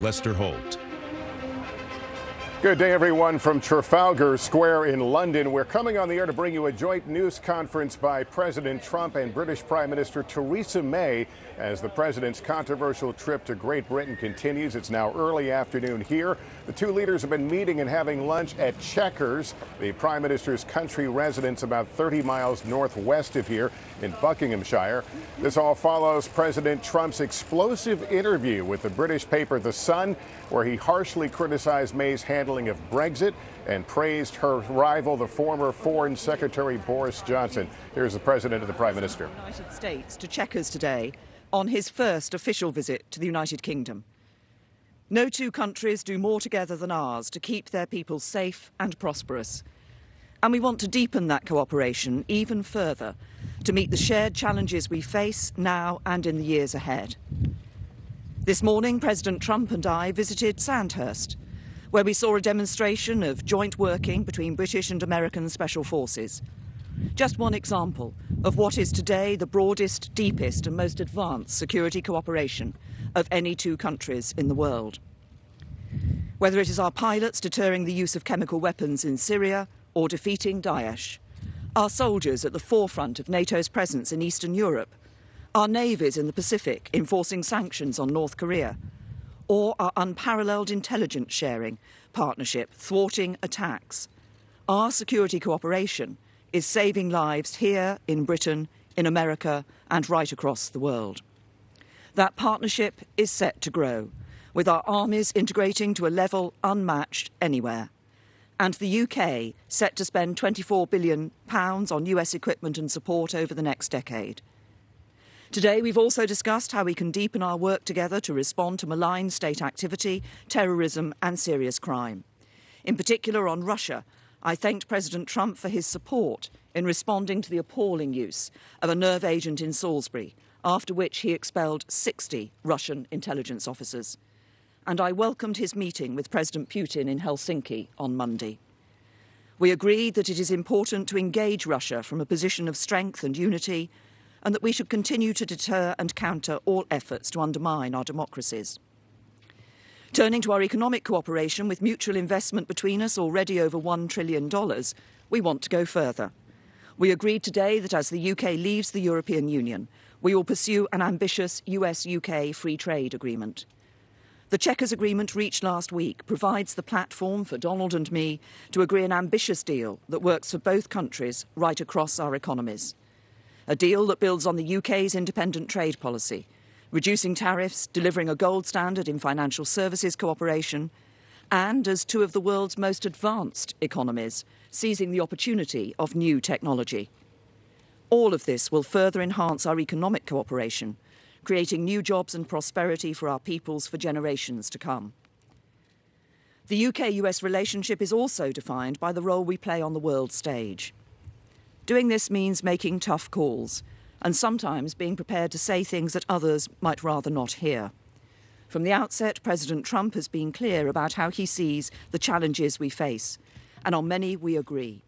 Lester Holt. Good day, everyone, from Trafalgar Square in London. We're coming on the air to bring you a joint news conference by President Trump and British Prime Minister Theresa May as the president's controversial trip to Great Britain continues. It's now early afternoon here. The two leaders have been meeting and having lunch at Chequers, the Prime Minister's country residence about 30 miles northwest of here in Buckinghamshire. This all follows President Trump's explosive interview with the British paper The Sun, where he harshly criticized May's handling of Brexit and praised her rival, the former Foreign Secretary Boris Johnson. Here's the President and the Prime Minister. The United States to Chequers today on his first official visit to the United Kingdom. No two countries do more together than ours to keep their people safe and prosperous. And we want to deepen that cooperation even further to meet the shared challenges we face now and in the years ahead. This morning, President Trump and I visited Sandhurst, where we saw a demonstration of joint working between British and American special forces. Just one example of what is today the broadest, deepest and most advanced security cooperation of any two countries in the world. Whether it is our pilots deterring the use of chemical weapons in Syria or defeating Daesh, our soldiers at the forefront of NATO's presence in Eastern Europe, our navies in the Pacific enforcing sanctions on North Korea, or our unparalleled intelligence sharing partnership thwarting attacks, our security cooperation is saving lives here in Britain, in America and right across the world. That partnership is set to grow, with our armies integrating to a level unmatched anywhere, and the UK set to spend £24 billion on US equipment and support over the next decade. Today, we've also discussed how we can deepen our work together to respond to malign state activity, terrorism and serious crime. In particular, on Russia, I thanked President Trump for his support in responding to the appalling use of a nerve agent in Salisbury, after which he expelled 60 Russian intelligence officers. And I welcomed his meeting with President Putin in Helsinki on Monday. We agreed that it is important to engage Russia from a position of strength and unity, and that we should continue to deter and counter all efforts to undermine our democracies. Turning to our economic cooperation, with mutual investment between us already over $1 trillion, we want to go further. We agreed today that as the UK leaves the European Union, we will pursue an ambitious US-UK free trade agreement. The Chequers Agreement reached last week provides the platform for Donald and me to agree an ambitious deal that works for both countries right across our economies. A deal that builds on the UK's independent trade policy, reducing tariffs, delivering a gold standard in financial services cooperation, and as two of the world's most advanced economies, seizing the opportunity of new technology. All of this will further enhance our economic cooperation, creating new jobs and prosperity for our peoples for generations to come. The UK-US relationship is also defined by the role we play on the world stage. Doing this means making tough calls, and sometimes being prepared to say things that others might rather not hear. From the outset, President Trump has been clear about how he sees the challenges we face, and on many we agree.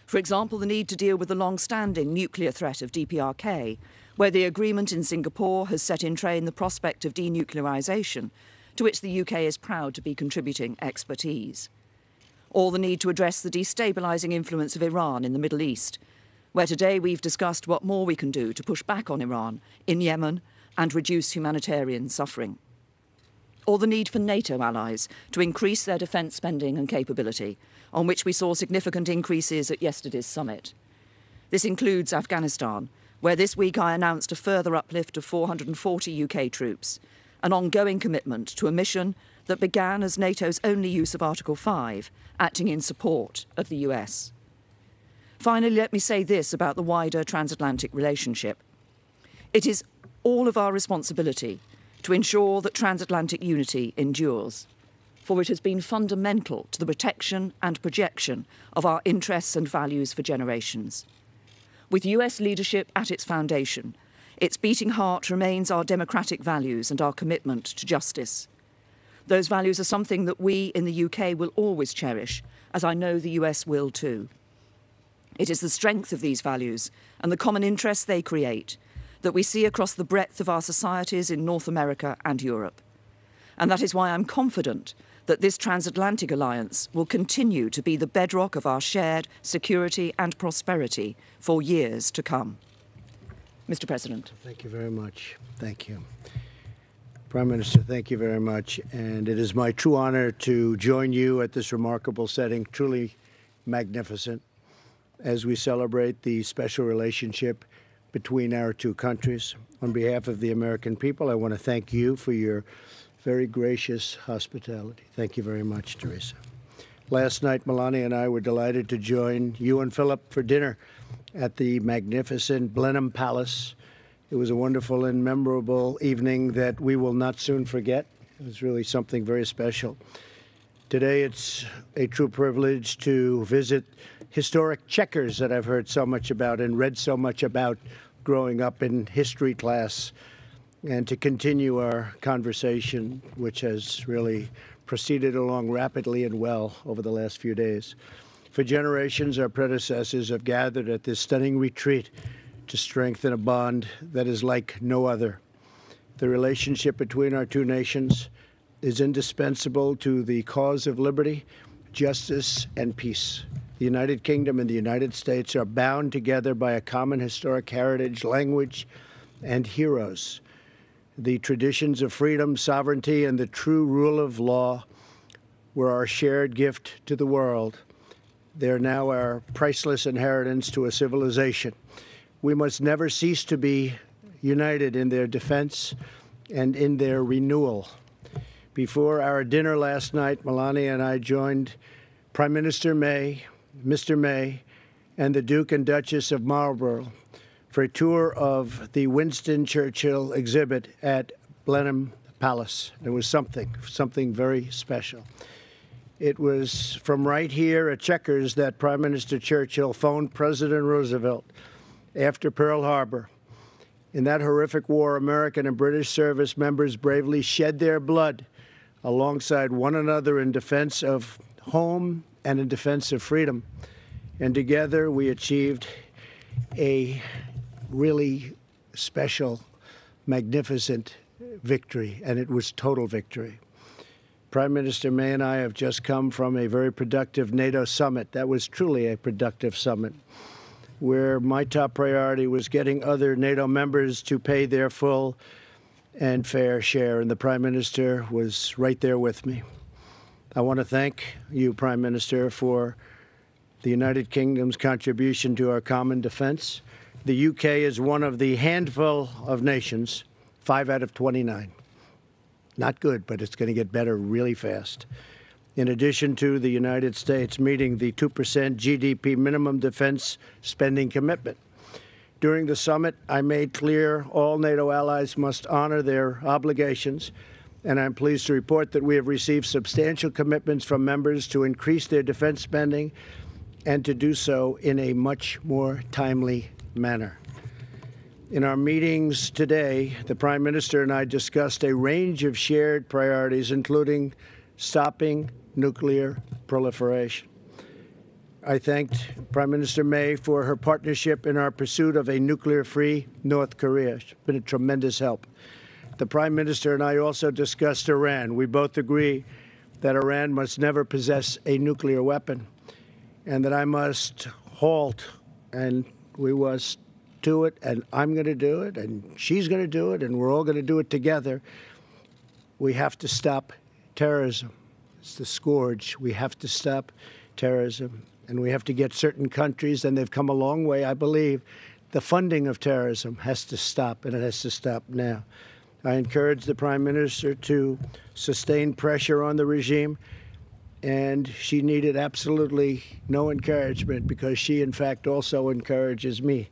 For example, the need to deal with the long-standing nuclear threat of DPRK, where the agreement in Singapore has set in train the prospect of denuclearisation, to which the UK is proud to be contributing expertise. Or the need to address the destabilising influence of Iran in the Middle East, where today we've discussed what more we can do to push back on Iran in Yemen and reduce humanitarian suffering. Or the need for NATO allies to increase their defence spending and capability, on which we saw significant increases at yesterday's summit. This includes Afghanistan, where this week I announced a further uplift of 440 UK troops, an ongoing commitment to a mission that began as NATO's only use of Article 5, acting in support of the US. Finally, let me say this about the wider transatlantic relationship. It is all of our responsibility to ensure that transatlantic unity endures, for it has been fundamental to the protection and projection of our interests and values for generations. With US leadership at its foundation, its beating heart remains our democratic values and our commitment to justice. Those values are something that we in the UK will always cherish, as I know the US will too. It is the strength of these values and the common interests they create that we see across the breadth of our societies in North America and Europe. And that is why I'm confident that this transatlantic alliance will continue to be the bedrock of our shared security and prosperity for years to come. Mr. President. Thank you very much. Thank you. Prime Minister, thank you very much. And it is my true honor to join you at this remarkable setting, truly magnificent, as we celebrate the special relationship between our two countries. On behalf of the American people, I want to thank you for your very gracious hospitality. Thank you very much, Teresa. Last night, Melania and I were delighted to join you and Philip for dinner at the magnificent Blenheim Palace. It was a wonderful and memorable evening that we will not soon forget. It was really something very special. Today, it's a true privilege to visit historic Chequers that I've heard so much about and read so much about growing up in history class, and to continue our conversation, which has really proceeded along rapidly and well over the last few days. For generations, our predecessors have gathered at this stunning retreat to strengthen a bond that is like no other. The relationship between our two nations is indispensable to the cause of liberty, justice, and peace. The United Kingdom and the United States are bound together by a common historic heritage, language, and heroes. The traditions of freedom, sovereignty, and the true rule of law were our shared gift to the world. They're now our priceless inheritance to a civilization. We must never cease to be united in their defense and in their renewal. Before our dinner last night, Melania and I joined Prime Minister May, Mr. May, and the Duke and Duchess of Marlborough for a tour of the Winston Churchill exhibit at Blenheim Palace. It was something very special. It was from right here at Chequers that Prime Minister Churchill phoned President Roosevelt after Pearl Harbor. In that horrific war, American and British service members bravely shed their blood alongside one another in defense of home and in defense of freedom. And together we achieved a really special, magnificent victory, and it was total victory. Prime Minister May and I have just come from a very productive NATO summit. That was truly a productive summit, where my top priority was getting other NATO members to pay their full and fair share, and the Prime Minister was right there with me. I want to thank you, Prime Minister, for the United Kingdom's contribution to our common defense. The UK is one of the handful of nations, 5 out of 29. Not good, but it's going to get better really fast. In addition to the United States meeting the 2% GDP minimum defense spending commitment. During the summit, I made clear all NATO allies must honor their obligations, and I'm pleased to report that we have received substantial commitments from members to increase their defense spending and to do so in a much more timely manner. In our meetings today, the Prime Minister and I discussed a range of shared priorities, including stopping nuclear proliferation. I thanked Prime Minister May for her partnership in our pursuit of a nuclear-free North Korea. It's been a tremendous help. The Prime Minister and I also discussed Iran. We both agree that Iran must never possess a nuclear weapon, and that I must halt, and we must do it, and I'm going to do it, and she's going to do it, and we're all going to do it together. We have to stop terrorism. It's the scourge. We have to stop terrorism, and we have to get certain countries, and they've come a long way, I believe. The funding of terrorism has to stop, and it has to stop now. I encourage the Prime Minister to sustain pressure on the regime, and she needed absolutely no encouragement because she, in fact, also encourages me.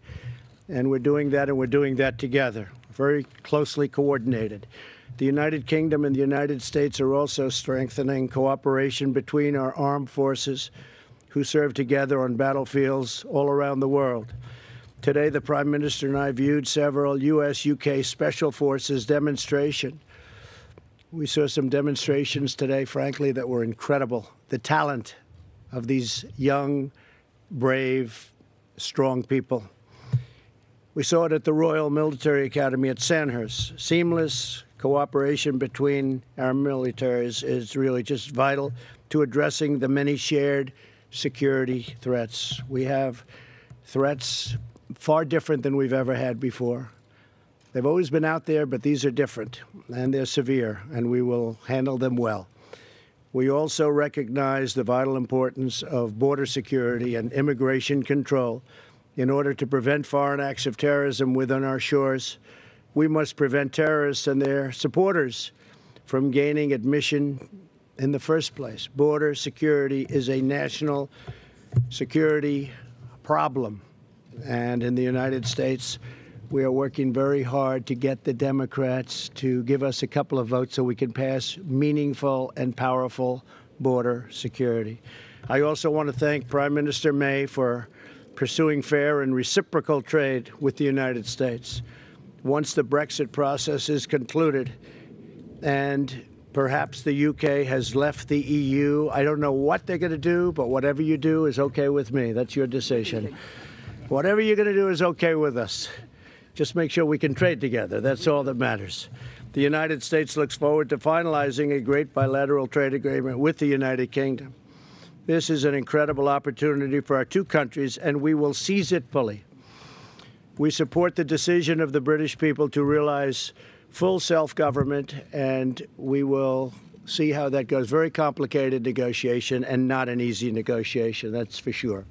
And we're doing that, and we're doing that together, very closely coordinated. The United Kingdom and the United States are also strengthening cooperation between our armed forces who serve together on battlefields all around the world. Today, the Prime Minister and I viewed several U.S.-UK Special Forces demonstrations. We saw some demonstrations today, frankly, that were incredible. The talent of these young, brave, strong people. We saw it at the Royal Military Academy at Sandhurst. Seamless cooperation between our militaries is really just vital to addressing the many shared security threats. We have threats far different than we've ever had before. They've always been out there, but these are different, and they're severe, and we will handle them well. We also recognize the vital importance of border security and immigration control. In order to prevent foreign acts of terrorism within our shores, we must prevent terrorists and their supporters from gaining admission in the first place. Border security is a national security problem. And in the United States, we are working very hard to get the Democrats to give us a couple of votes so we can pass meaningful and powerful border security. I also want to thank Prime Minister May for pursuing fair and reciprocal trade with the United States. Once the Brexit process is concluded and perhaps the UK has left the EU, I don't know what they're going to do, but whatever you do is okay with me. That's your decision. Whatever you're going to do is okay with us. Just make sure we can trade together. That's all that matters. The United States looks forward to finalizing a great bilateral trade agreement with the United Kingdom. This is an incredible opportunity for our two countries, and we will seize it fully. We support the decision of the British people to realize full self-government, and we will see how that goes. Very complicated negotiation and not an easy negotiation, that's for sure.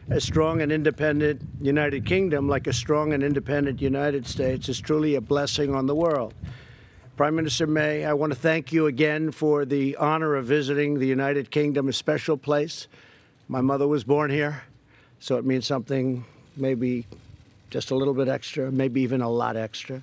A strong and independent United Kingdom, like a strong and independent United States, is truly a blessing on the world. Prime Minister May, I want to thank you again for the honor of visiting the United Kingdom, a special place. My mother was born here, so it means something maybe just a little bit extra, maybe even a lot extra.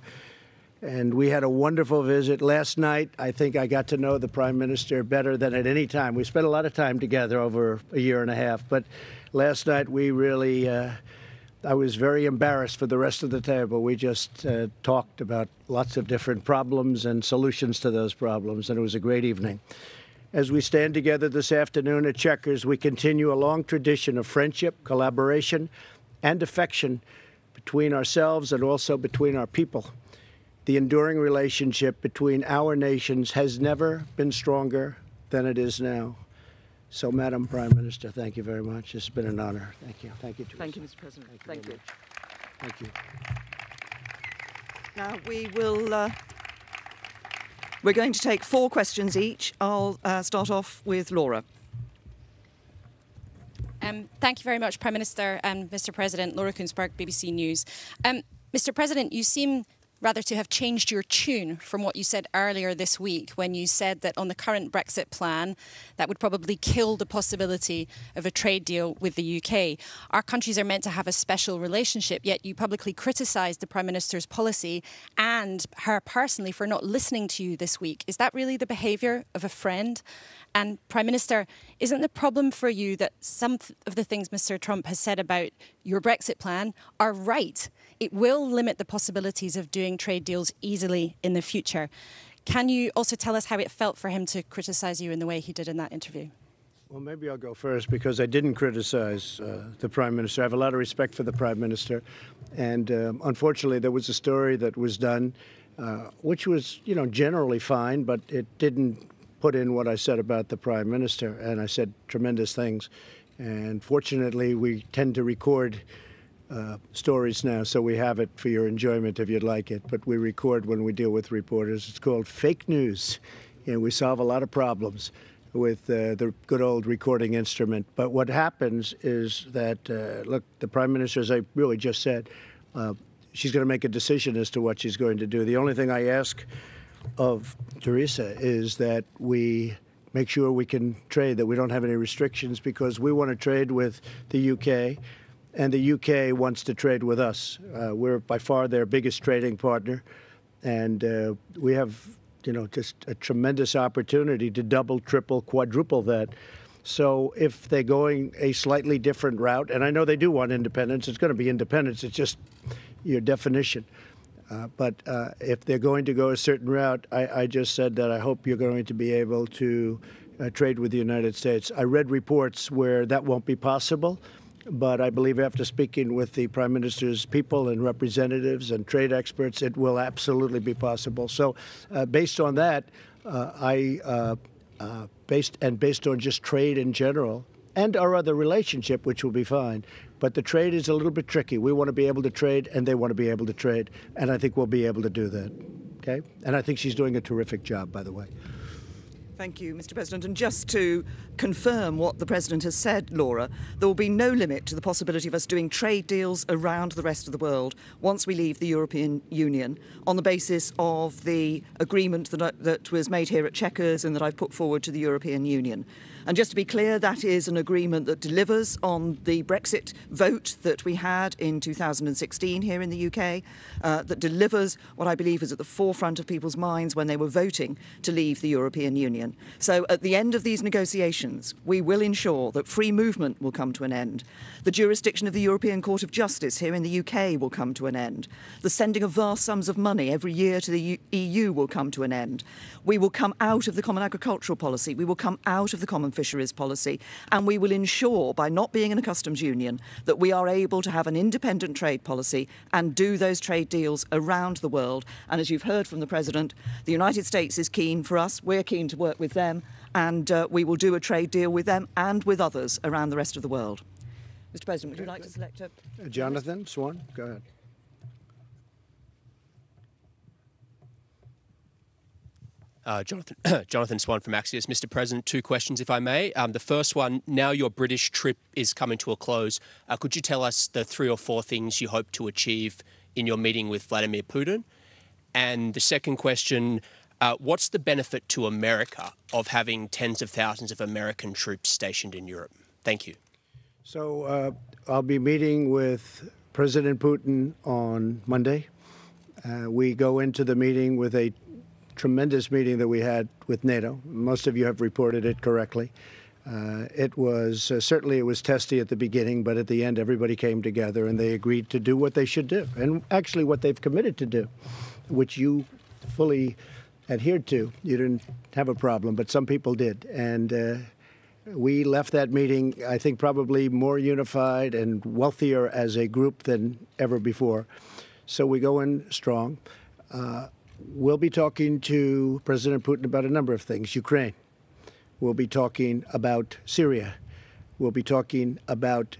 And we had a wonderful visit. Last night, I think I got to know the Prime Minister better than at any time. We spent a lot of time together over a year and a half, but last night we really, I was very embarrassed for the rest of the table. We just talked about lots of different problems and solutions to those problems, and it was a great evening. As we stand together this afternoon at Chequers, we continue a long tradition of friendship, collaboration, and affection between ourselves and also between our people. The enduring relationship between our nations has never been stronger than it is now. So, Madam Prime Minister, thank you very much. It's been an honor. Thank you. Thank you, Teresa. Thank you, Mr. President. Thank you. Thank you. Now we're going to take 4 questions each. I'll start off with Laura. Thank you very much, Prime Minister and Mr. President. Laura Kuenssberg, BBC News. Mr. President, you seem rather to have changed your tune from what you said earlier this week when you said that on the current Brexit plan, that would probably kill the possibility of a trade deal with the UK. Our countries are meant to have a special relationship, yet you publicly criticised the Prime Minister's policy and her personally for not listening to you this week. Is that really the behaviour of a friend? And Prime Minister, isn't the problem for you that some of the things Mr. Trump has said about your Brexit plan are right? It will limit the possibilities of doing trade deals easily in the future. Can you also tell us how it felt for him to criticise you in the way he did in that interview? Well, maybe I'll go first because I didn't criticize the Prime Minister. I have a lot of respect for the Prime Minister. And unfortunately, there was a story that was done, which was, generally fine, but it didn't put in what I said about the Prime Minister. And I said tremendous things. And fortunately, we tend to record stories now, so we have it for your enjoyment if you'd like it. But we record when we deal with reporters. It's called fake news. We solve a lot of problems with the good old recording instrument. But what happens is that, look, the Prime Minister, as I really just said, she's going to make a decision as to what she's going to do. The only thing I ask of Teresa is that we make sure we can trade, that we don't have any restrictions, because we want to trade with the UK, and the UK wants to trade with us. We're by far their biggest trading partner, and we have, just a tremendous opportunity to double, triple, quadruple that. So if they're going a slightly different route, and I know they do want independence, it's going to be independence, it's just your definition. But if they're going to go a certain route, I just said that I hope you're going to be able to trade with the United States. I read reports where that won't be possible, But I believe after speaking with the Prime Minister's people and representatives and trade experts, it will absolutely be possible. So based on that, based on just trade in general and our other relationship, which will be fine. But the trade is a little bit tricky. We want to be able to trade, and they want to be able to trade. And I think we'll be able to do that. Okay? And I think she's doing a terrific job, by the way. Thank you, Mr. President. And just to confirm what the President has said, Laura, there will be no limit to the possibility of us doing trade deals around the rest of the world once we leave the European Union on the basis of the agreement that was made here at Chequers and that I've put forward to the European Union. And just to be clear, that is an agreement that delivers on the Brexit vote that we had in 2016 here in the UK, that delivers what I believe is at the forefront of people's minds when they were voting to leave the European Union. So at the end of these negotiations, we will ensure that free movement will come to an end. The jurisdiction of the European Court of Justice here in the UK will come to an end. The sending of vast sums of money every year to the EU will come to an end. We will come out of the Common Agricultural Policy. We will come out of the Common Fisheries Policy. And we will ensure, by not being in a customs union, that we are able to have an independent trade policy and do those trade deals around the world. And as you've heard from the President, the United States is keen for us. We're keen to work with them. And we will do a trade deal with them and with others around the rest of the world. Mr. President, would you like to select a... Jonathan Swan, go ahead. Jonathan Swan from Axios. Mr. President, two questions, if I may. The first one, now your British trip is coming to a close. Could you tell us the 3 or 4 things you hope to achieve in your meeting with Vladimir Putin? And the second question, what's the benefit to America of having tens of thousands of American troops stationed in Europe? Thank you. So I'll be meeting with President Putin on Monday. We go into the meeting with a tremendous meeting that we had with NATO. Most of you have reported it correctly. It was certainly it was testy at the beginning, but at the end everybody came together and they agreed to do what they should do, and actually what they've committed to do, which you fully adhered to. You didn't have a problem, but some people did. And we left that meeting, I think, probably more unified and wealthier as a group than ever before. So we go in strong. We'll be talking to President Putin about a number of things. Ukraine. We'll be talking about Syria. We'll be talking about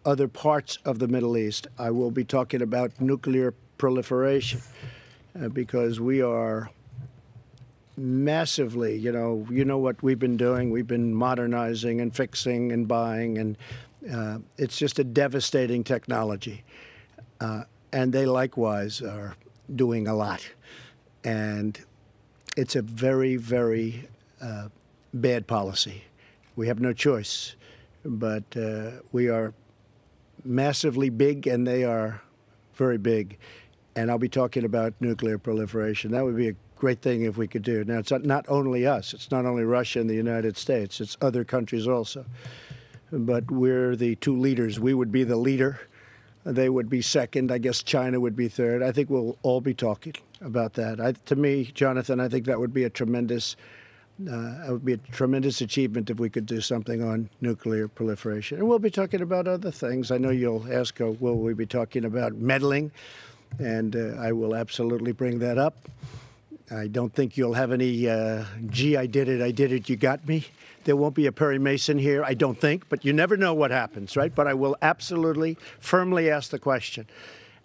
other parts of the Middle East. I will be talking about nuclear proliferation because we are massively, you know what we've been doing. We've been modernizing and fixing and buying, and it's just a devastating technology. And they likewise are doing a lot. And it's a very, very bad policy. We have no choice. But we are massively big, and they are very big. And I'll be talking about nuclear proliferation. That would be a great thing if we could do. Now, it's not only us. It's not only Russia and the United States. It's other countries also. But we're the two leaders. We would be the leader. They would be second. I guess China would be third. I think we'll all be talking about that. To me, Jonathan, I think that would be a tremendous achievement if we could do something on nuclear proliferation. And we'll be talking about other things. I know you'll ask, will we be talking about meddling? And I will absolutely bring that up. I don't think you'll have any, gee, I did it, you got me. There won't be a Perry Mason here, I don't think, but you never know what happens, right? But I will absolutely, firmly ask the question.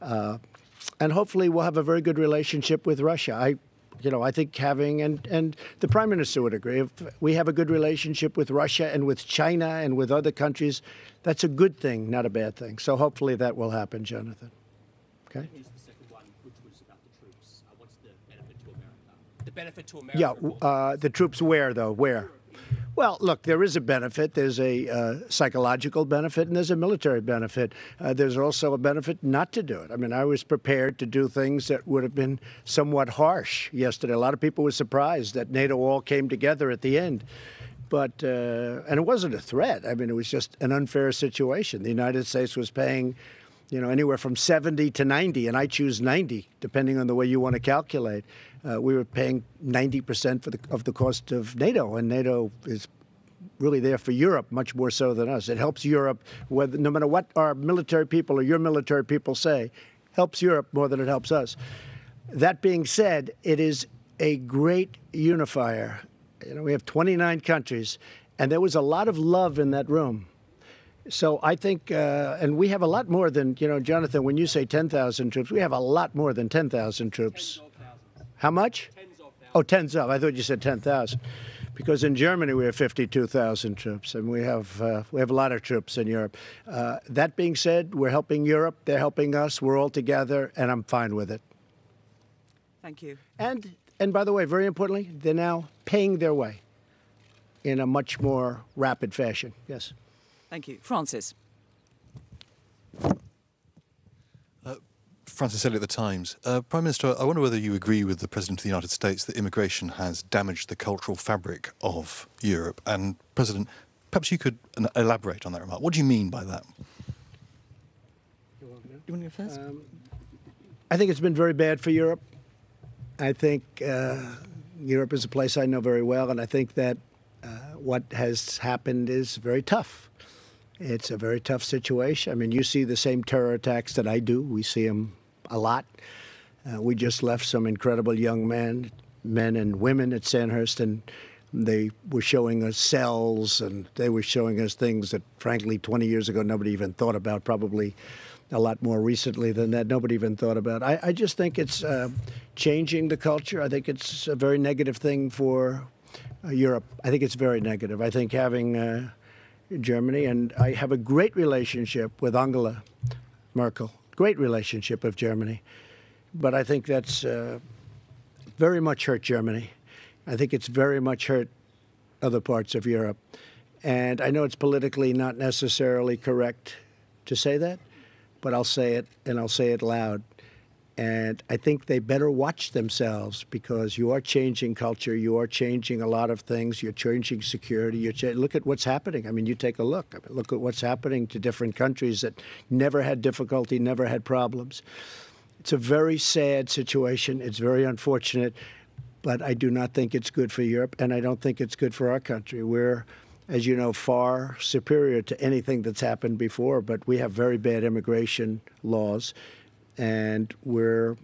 And hopefully we'll have a very good relationship with Russia. I think having, and the Prime Minister would agree, if we have a good relationship with Russia and with China and with other countries, that's a good thing, not a bad thing. So hopefully that will happen, Jonathan. Okay? Here's the second one, which was about the troops. What's the benefit to America? The benefit to America? Yeah, the troops where, though? Where? Well, look, there is a benefit. There's a psychological benefit and there's a military benefit. There's also a benefit not to do it. I mean, I was prepared to do things that would have been somewhat harsh yesterday. A lot of people were surprised that NATO all came together at the end. But, and it wasn't a threat. I mean, it was just an unfair situation. The United States was paying, anywhere from 70 to 90, and I choose 90, depending on the way you want to calculate. We were paying 90% of the cost of NATO, and NATO is really there for Europe much more so than us. It helps Europe, whether, no matter what our military people or your military people say, helps Europe more than it helps us. That being said, it is a great unifier. You know, we have 29 countries, and there was a lot of love in that room. So I think, and we have a lot more than, you know, Jonathan, when you say 10,000 troops, we have a lot more than 10,000 troops. How much? Tens of thousands. Oh, tens of. I thought you said 10,000. Because in Germany we have 52,000 troops, and we have a lot of troops in Europe. That being said, we're helping Europe, they're helping us, we're all together, and I'm fine with it. Thank you. And by the way, very importantly, they're now paying their way in a much more rapid fashion. Yes. Thank you. Francis. Francis Elliott, The Times. Prime Minister, I wonder whether you agree with the President of the United States that immigration has damaged the cultural fabric of Europe. And, President, perhaps you could elaborate on that remark. What do you mean by that? You want to go first? I think it's been very bad for Europe. I think Europe is a place I know very well, and I think that what has happened is very tough. It's a very tough situation. I mean, you see the same terror attacks that I do. We see them a lot. We just left some incredible young men and women at Sandhurst, and they were showing us cells, and they were showing us things that, frankly, 20 years ago nobody even thought about, probably a lot more recently than that, nobody even thought about. I just think it's changing the culture. I think it's a very negative thing for Europe. I think it's very negative. I think having Germany, and I have a great relationship with Angela Merkel, great relationship of Germany, but I think that's very much hurt Germany. I think it's very much hurt other parts of Europe. And I know it's politically not necessarily correct to say that, but I'll say it, and I'll say it loud. And I think they better watch themselves, because you are changing culture. You are changing a lot of things. You're changing security. Look at what's happening. I mean, you take a look. I mean, look at what's happening to different countries that never had difficulty, never had problems. It's a very sad situation. It's very unfortunate. But I do not think it's good for Europe, and I don't think it's good for our country. We're, as you know, far superior to anything that's happened before, but we have very bad immigration laws. And we're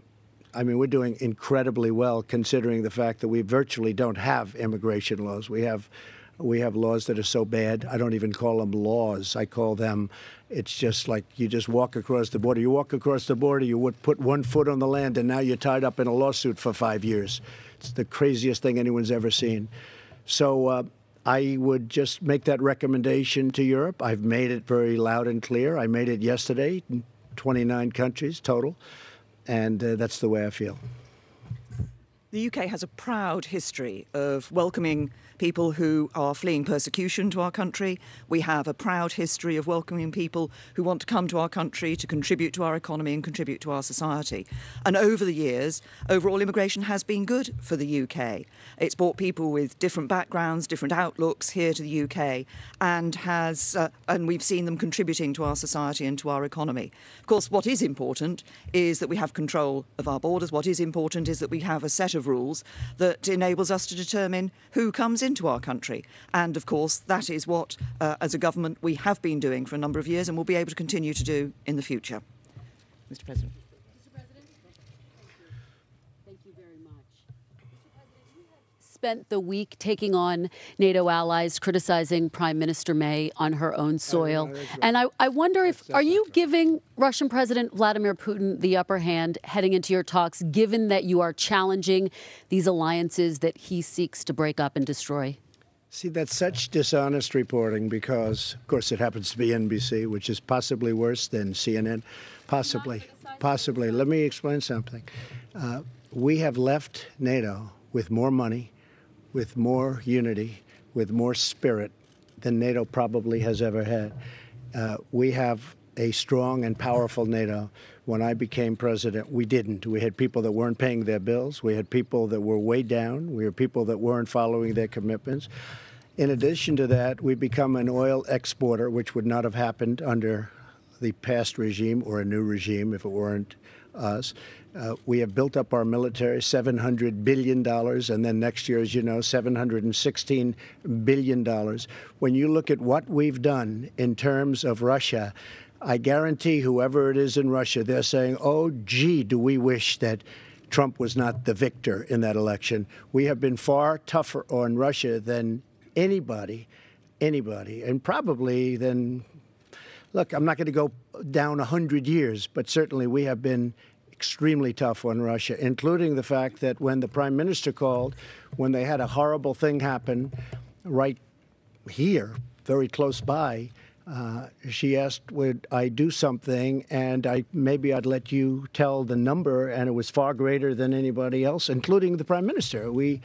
doing incredibly well, considering the fact that we virtually don't have immigration laws. We have laws that are so bad, I don't even call them laws. I call them, it's just like you just walk across the border. You walk across the border, you would put one foot on the land, and now you're tied up in a lawsuit for 5 years. It's the craziest thing anyone's ever seen. So I would just make that recommendation to Europe. I've made it very loud and clear. I made it yesterday. 29 countries total, and that's the way I feel. The UK has a proud history of welcoming people who are fleeing persecution to our country. We have a proud history of welcoming people who want to come to our country to contribute to our economy and contribute to our society. And over the years, overall immigration has been good for the UK. It's brought people with different backgrounds, different outlooks here to the UK, and we've seen them contributing to our society and to our economy. Of course, what is important is that we have control of our borders. What is important is that we have a set of rules that enables us to determine who comes into our country. And of course, that is what, as a government, we have been doing for a number of years and will be able to continue to do in the future. Mr. President. Mr. President, thank you very much. Mr. President, you have spent the week taking on NATO allies, criticizing Prime Minister May on her own soil. Right. And I wonder are you giving Russian President Vladimir Putin the upper hand heading into your talks, given that you are challenging these alliances that he seeks to break up and destroy? See, that's such dishonest reporting because, of course, it happens to be NBC, which is possibly worse than CNN. Possibly. Let me explain something. We have left NATO with more money, with more unity, with more spirit than NATO probably has ever had. We have a strong and powerful NATO. When I became president, we didn't. We had people that weren't paying their bills. We had people that were way down. We had people that weren't following their commitments. In addition to that, we've become an oil exporter, which would not have happened under the past regime or a new regime if it weren't us. We have built up our military, $700 billion, and then next year, as you know, $716 billion. When you look at what we've done in terms of Russia, I guarantee whoever it is in Russia, they're saying, oh, gee, do we wish that Trump was not the victor in that election. We have been far tougher on Russia than anybody, and probably than, look, I'm not going to go down 100 years, but certainly we have been extremely tough on Russia, including the fact that when the prime minister called, when they had a horrible thing happen right here, very close by, she asked, would I do something, and maybe I'd let you tell the number, and it was far greater than anybody else, including the prime minister. We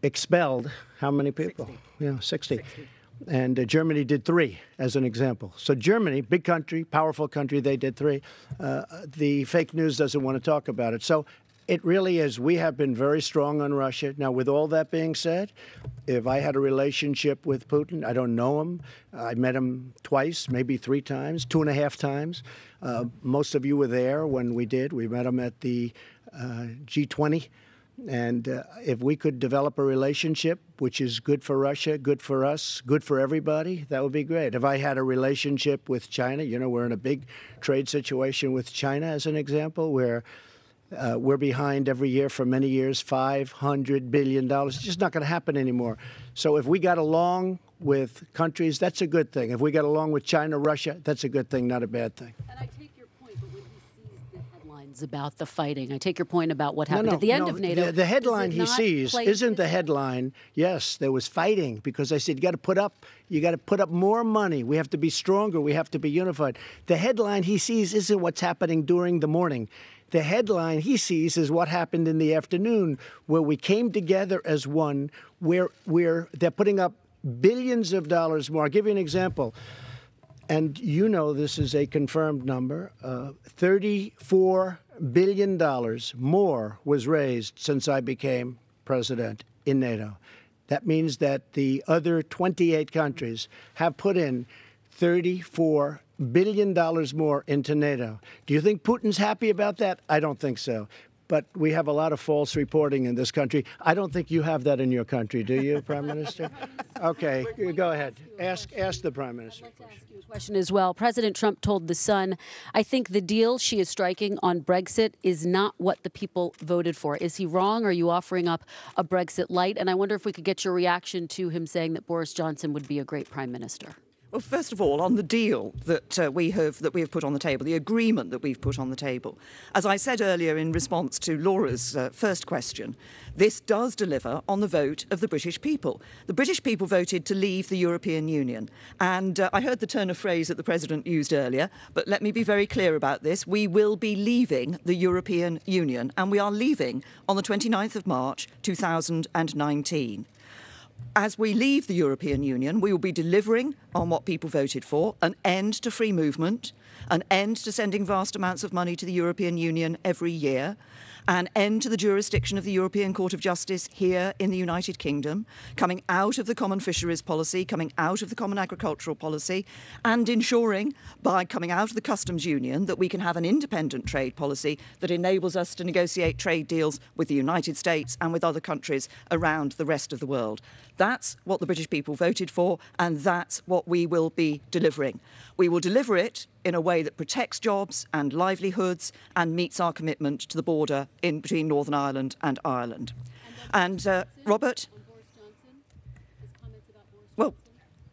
expelled how many people? 60. 60. And Germany did 3, as an example. So Germany, big country, powerful country, they did 3. The fake news doesn't want to talk about it. So it really is. We have been very strong on Russia. Now, with all that being said, if I had a relationship with Putin, I don't know him. I met him twice, maybe 3 times, 2.5 times. Most of you were there when we did. We met him at the G20. And if we could develop a relationship, which is good for Russia, good for us, good for everybody, that would be great. If I had a relationship with China, you know, we're in a big trade situation with China, as an example, where we're behind every year for many years, $500 billion. It's just not going to happen anymore. So if we got along with countries, that's a good thing. If we got along with China, Russia, that's a good thing, not a bad thing. And I take your point, but when he sees the headlines about the fighting, I take your point about what happened at the end of NATO. The headline he sees isn't the headline. Yes, there was fighting, because I said, you got to put up more money. We have to be stronger. We have to be unified. The headline he sees isn't what's happening during the morning. The headline he sees is what happened in the afternoon, where we came together as one, where they're putting up billions of dollars more. I'll give you an example. And you know this is a confirmed number. $34 billion more was raised since I became president in NATO. That means that the other 28 countries have put in $34 billion more into NATO. Do you think Putin's happy about that? I don't think so. But we have a lot of false reporting in this country. I don't think you have that in your country, do you, Prime Minister? Okay, go ahead. Ask the Prime Minister. I'd like to ask you a question as well. President Trump told The Sun, I think the deal she is striking on Brexit is not what the people voted for. Is he wrong? Or are you offering up a Brexit light? And I wonder if we could get your reaction to him saying that Boris Johnson would be a great Prime Minister. Well, first of all, on the deal that we have put on the table, the agreement that we've put on the table, as I said earlier in response to Laura's first question, this does deliver on the vote of the British people. The British people voted to leave the European Union. And I heard the turn of phrase that the President used earlier, but let me be very clear about this. We will be leaving the European Union, and we are leaving on the 29th of March 2019. As we leave the European Union, we will be delivering on what people voted for, an end to free movement, an end to sending vast amounts of money to the European Union every year, an end to the jurisdiction of the European Court of Justice here in the United Kingdom, coming out of the common fisheries policy, coming out of the common agricultural policy, and ensuring by coming out of the customs union that we can have an independent trade policy that enables us to negotiate trade deals with the United States and with other countries around the rest of the world. That's what the British people voted for, and that's what we will be delivering. We will deliver it in a way that protects jobs and livelihoods and meets our commitment to the border in between Northern Ireland and Ireland. And Robert? Well,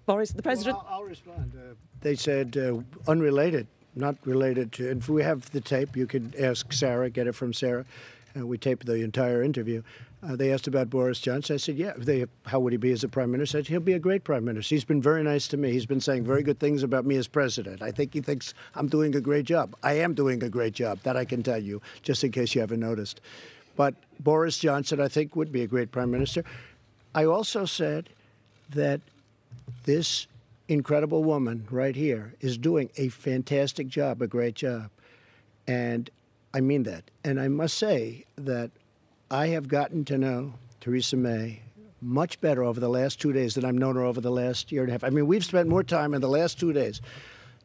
Boris, the President... Well, I'll respond. They said unrelated, not related to... If we have the tape, you could ask Sarah, get it from Sarah. We taped the entire interview. They asked about Boris Johnson. I said, yeah, how would he be as a prime minister? I said, he'll be a great prime minister. He's been very nice to me. He's been saying very good things about me as president. I think he thinks I'm doing a great job. I am doing a great job. That I can tell you, just in case you haven't noticed. But Boris Johnson, I think, would be a great prime minister. I also said that this incredible woman right here is doing a fantastic job, a great job. And I mean that. And I must say that I have gotten to know Theresa May much better over the last 2 days than I've known her over the last year and a half. I mean, we've spent more time in the last 2 days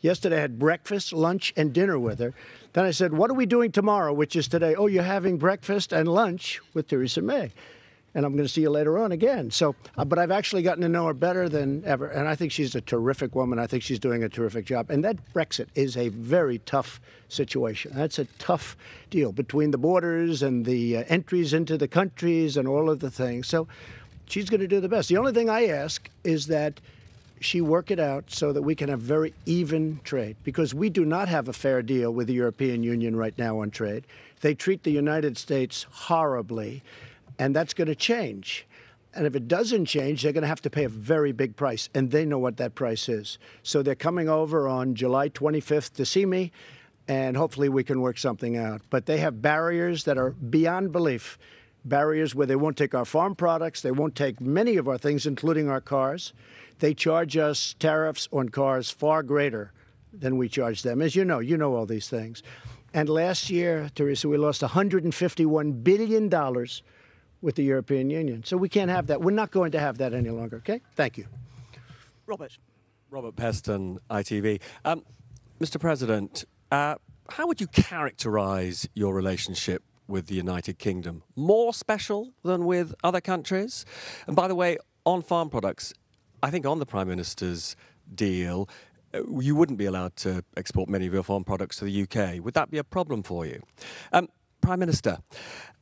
Yesterday I had breakfast, lunch, and dinner with her. Then I said, what are we doing tomorrow, which is today? Oh, you're having breakfast and lunch with Theresa May. And I'm going to see you later on again. So, but I've actually gotten to know her better than ever. And I think she's a terrific woman. I think she's doing a terrific job. And that Brexit is a very tough situation. That's a tough deal between the borders and the entries into the countries and all of the things. So she's going to do the best. The only thing I ask is that she work it out so that we can have very even trade, because we do not have a fair deal with the European Union right now on trade. They treat the United States horribly. And that's going to change. And if it doesn't change, they're going to have to pay a very big price. And they know what that price is. So they're coming over on July 25th to see me. And hopefully we can work something out. But they have barriers that are beyond belief. Barriers where they won't take our farm products. They won't take many of our things, including our cars. They charge us tariffs on cars far greater than we charge them. As you know all these things. And last year, Theresa, we lost $151 billion with the European Union. So we can't have that. We're not going to have that any longer, okay? Thank you. Robert. Robert Peston, ITV. Mr. President, how would you characterize your relationship with the United Kingdom? More special than with other countries? And by the way, on farm products, I think on the Prime Minister's deal, you wouldn't be allowed to export many of your farm products to the UK. Would that be a problem for you? Prime Minister,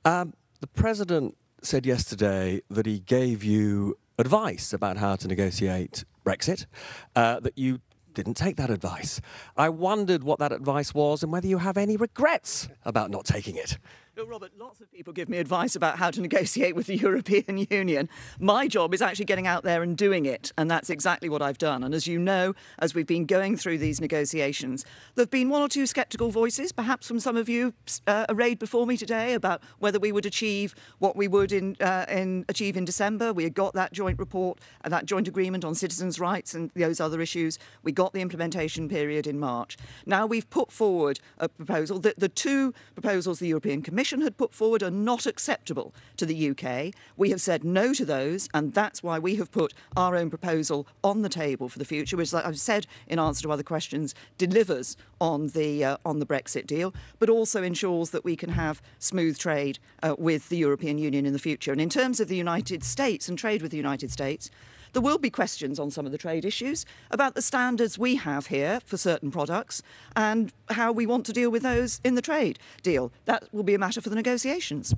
the President said yesterday that he gave you advice about how to negotiate Brexit, that you didn't take that advice. I wondered what that advice was and whether you have any regrets about not taking it. Look, Robert, lots of people give me advice about how to negotiate with the European Union. My job is actually getting out there and doing it, and that's exactly what I've done. And as you know, as we've been going through these negotiations, there have been one or two sceptical voices, perhaps from some of you arrayed before me today, about whether we would achieve what we would achieve in December. We had got that joint report, that joint agreement on citizens' rights and those other issues. We got the implementation period in March. Now we've put forward a proposal. The two proposals the European Commission had put forward are not acceptable to the UK. We have said no to those, and that's why we have put our own proposal on the table for the future, which, like I've said in answer to other questions, delivers on the Brexit deal, but also ensures that we can have smooth trade with the European Union in the future. And in terms of the United States and trade with the United States, there will be questions on some of the trade issues about the standards we have here for certain products and how we want to deal with those in the trade deal. That will be a matter for the negotiations.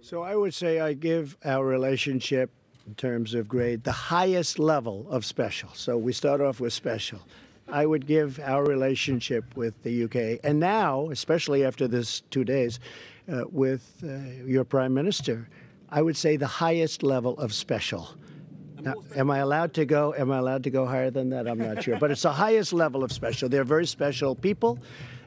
So I would say I give our relationship in terms of grade the highest level of special. So we start off with special. I would give our relationship with the UK, and now, especially after this 2 days with your Prime Minister, I would say the highest level of special. Now, am I allowed to go higher than that? I'm not sure. But it's the highest level of special. They're very special people.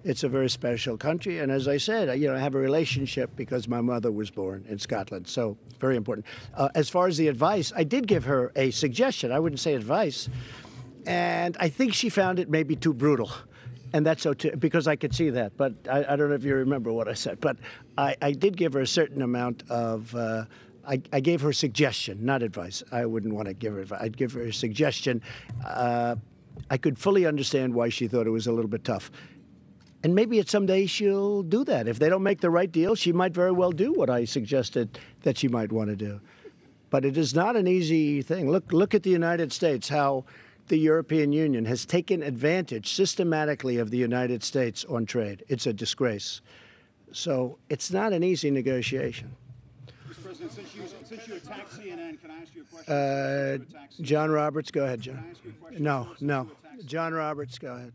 It's a very special country. And as I said, I have a relationship because my mother was born in Scotland. So very important. As far as the advice, I did give her a suggestion. I wouldn't say advice. And I think she found it maybe too brutal. And that's so because I could see that. But I don't know if you remember what I said. But I did give her a certain amount of I gave her a suggestion, not advice. I wouldn't want to give her advice. I'd give her a suggestion. I could fully understand why she thought it was a little bit tough. And maybe someday she'll do that. If they don't make the right deal, she might very well do what I suggested that she might want to do. But it is not an easy thing. Look at the United States, how the European Union has taken advantage systematically of the United States on trade. It's a disgrace. So it's not an easy negotiation. Mr. President, since you attacked CNN, can I ask you a question? John Roberts, go ahead, John. No. John Roberts, go ahead.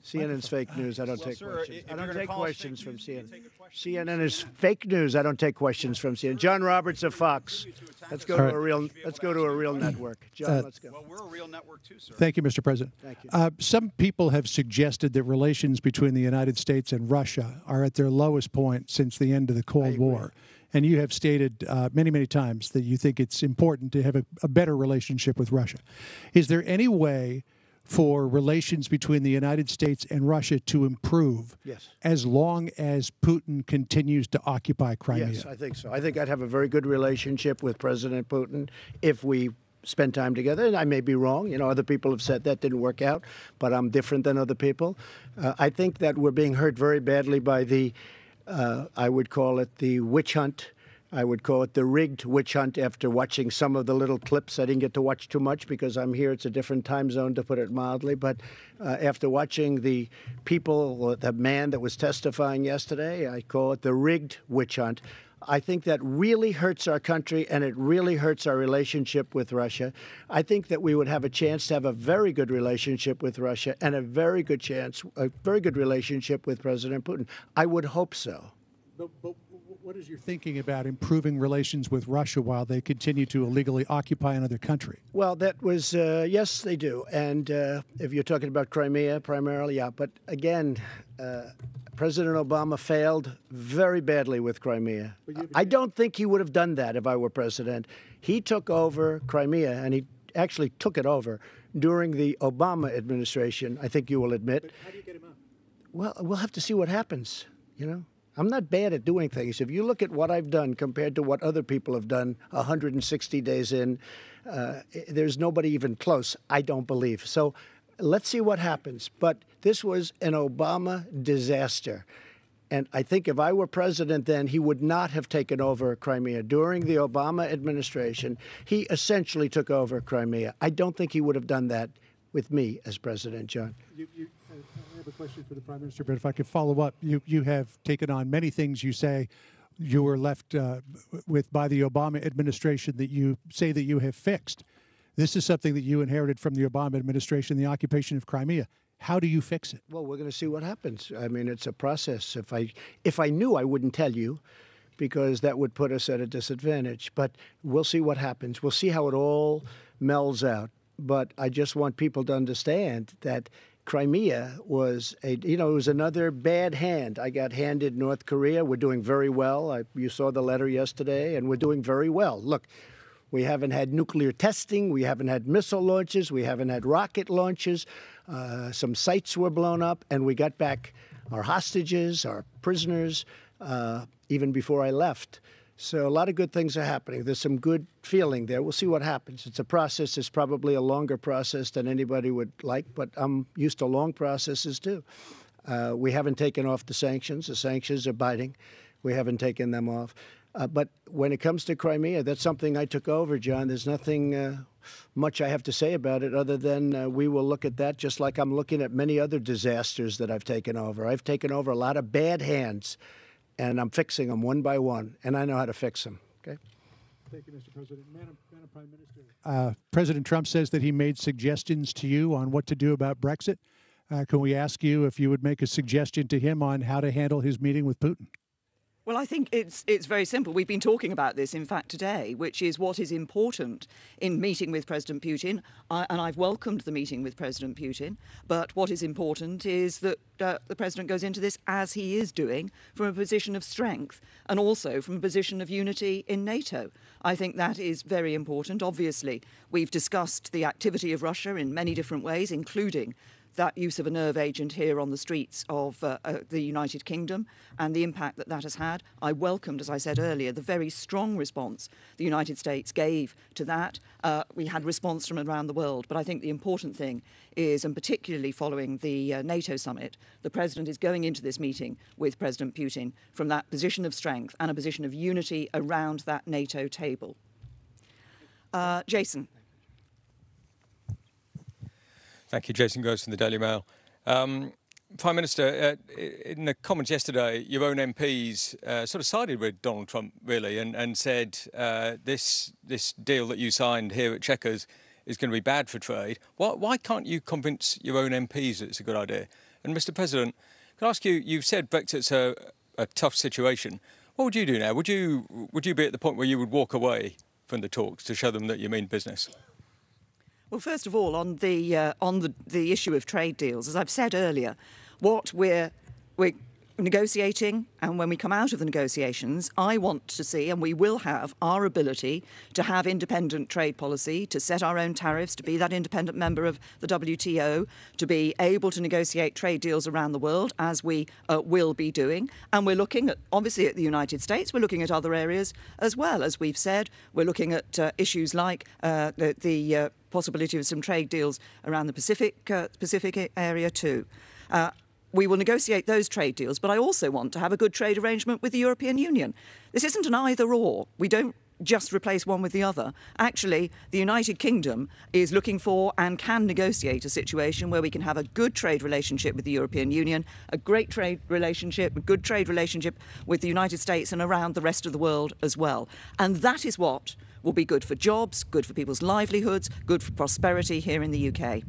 CNN's fake news. I don't take questions. I don't take questions from CNN. CNN is fake news. I don't take questions from CNN. John Roberts of Fox. Let's go to a real network. John, let's go. Well, we're a real network too, sir. Thank you, Mr. President. Thank you. Some people have suggested that relations between the United States and Russia are at their lowest point since the end of the Cold War. And you have stated many, many times that you think it's important to have a better relationship with Russia. Is there any way for relations between the United States and Russia to improve as long as Putin continues to occupy Crimea? Yes, I think so. I think I'd have a very good relationship with President Putin if we spend time together. And I may be wrong. Other people have said that didn't work out, but I'm different than other people. I think that we're being hurt very badly by the, I would call it the witch hunt. I would call it the rigged witch hunt after watching some of the little clips. I didn't get to watch too much because I'm here. It's a different time zone, to put it mildly. But after watching the people, the man that was testifying yesterday, I call it the rigged witch hunt. I think that really hurts our country, and it really hurts our relationship with Russia. I think that we would have a chance to have a very good relationship with Russia and a very good relationship with President Putin. I would hope so. But what is your thinking about improving relations with Russia while they continue to illegally occupy another country? Well, that was, yes, they do. And if you're talking about Crimea primarily, yeah. But again, President Obama failed very badly with Crimea. I don't think he would have done that if I were president. He took over Crimea, and he actually took it over during the Obama administration, I think you will admit. But how do you get him out? Well, we'll have to see what happens, I'm not bad at doing things. If you look at what I've done compared to what other people have done 160 days in, there's nobody even close, I don't believe. So let's see what happens. But this was an Obama disaster. And I think if I were president then, he would not have taken over Crimea. During the Obama administration, he essentially took over Crimea. I don't think he would have done that with me as president, John. I have a question for the Prime Minister, but if I could follow up, you have taken on many things you say you were left with by the Obama administration that you say that you have fixed. This is something that you inherited from the Obama administration, the occupation of Crimea. How do you fix it? Well, we're going to see what happens. I mean, it's a process. If I knew, I wouldn't tell you, because that would put us at a disadvantage. But we'll see what happens. We'll see how it all melds out. But I just want people to understand that Crimea was it was another bad hand. I got handed North Korea. We're doing very well. You saw the letter yesterday, and we're doing very well. Look, we haven't had nuclear testing. We haven't had missile launches. We haven't had rocket launches. Some sites were blown up, and we got back our hostages, our prisoners, even before I left. So a lot of good things are happening. There's some good feeling there. We'll see what happens. It's a process. It's probably a longer process than anybody would like, but I'm used to long processes too. We haven't taken off the sanctions. The sanctions are biting. We haven't taken them off. But when it comes to Crimea, that's something I took over, John. There's nothing much I have to say about it other than we will look at that just like I'm looking at many other disasters that I've taken over. I've taken over a lot of bad hands, and I'm fixing them one by one, and I know how to fix them. Okay. Thank you, Mr. President. Madam Prime Minister. President Trump says that he made suggestions to you on what to do about Brexit. Can we ask you if you would make a suggestion to him on how to handle his meeting with Putin? Well, I think it's very simple. We've been talking about this, in fact, today, which is what is important in meeting with President Putin. And I've welcomed the meeting with President Putin. But what is important is that the President goes into this, as he is doing, from a position of strength and also from a position of unity in NATO. I think that is very important. Obviously, we've discussed the activity of Russia in many different ways, including that use of a nerve agent here on the streets of the United Kingdom and the impact that that has had. I welcomed, as I said earlier, the very strong response the United States gave to that. We had response from around the world, but I think the important thing is, and particularly following the NATO summit, the President is going into this meeting with President Putin from that position of strength and a position of unity around that NATO table. Jason. Thank you. Jason Gross from the Daily Mail. Prime Minister, in the comments yesterday, your own MPs sort of sided with Donald Trump, really, and said this deal that you signed here at Chequers is going to be bad for trade. Why can't you convince your own MPs that it's a good idea? And Mr. President, can I ask you, you've said Brexit's a tough situation. What would you do now? Would you be at the point where you would walk away from the talks to show them that you mean business? Well, first of all, on the issue of trade deals, as I've said earlier, what we're negotiating, and when we come out of the negotiations, I want to see, and we will have, our ability to have independent trade policy, to set our own tariffs, to be that independent member of the WTO, to be able to negotiate trade deals around the world, as we will be doing. And we're looking at, obviously, at the United States. We're looking at other areas as well. As we've said, we're looking at issues like the possibility of some trade deals around the Pacific area too. We will negotiate those trade deals, but I also want to have a good trade arrangement with the European Union. This isn't an either-or. We don't just replace one with the other. Actually, the United Kingdom is looking for and can negotiate a situation where we can have a good trade relationship with the European Union, a great trade relationship, a good trade relationship with the United States and around the rest of the world as well. And that is what will be good for jobs, good for people's livelihoods, good for prosperity here in the UK.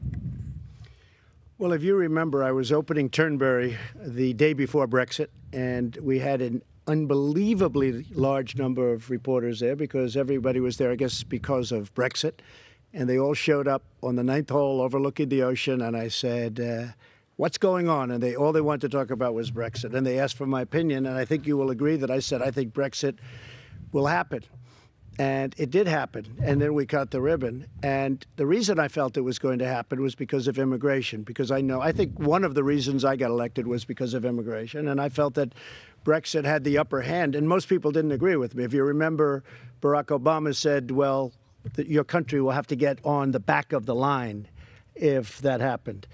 Well, if you remember, I was opening Turnberry the day before Brexit, and we had an unbelievably large number of reporters there because everybody was there, I guess, because of Brexit. And they all showed up on the 9th hole overlooking the ocean, and I said, what's going on? And all they wanted to talk about was Brexit. And they asked for my opinion, and I think you will agree that I said I think Brexit will happen. And it did happen, and then we cut the ribbon. And the reason I felt it was going to happen was because of immigration, because I think one of the reasons I got elected was because of immigration, and I felt that Brexit had the upper hand, and most people didn't agree with me. If you remember, Barack Obama said, well, your country will have to get on the back of the line if that happened,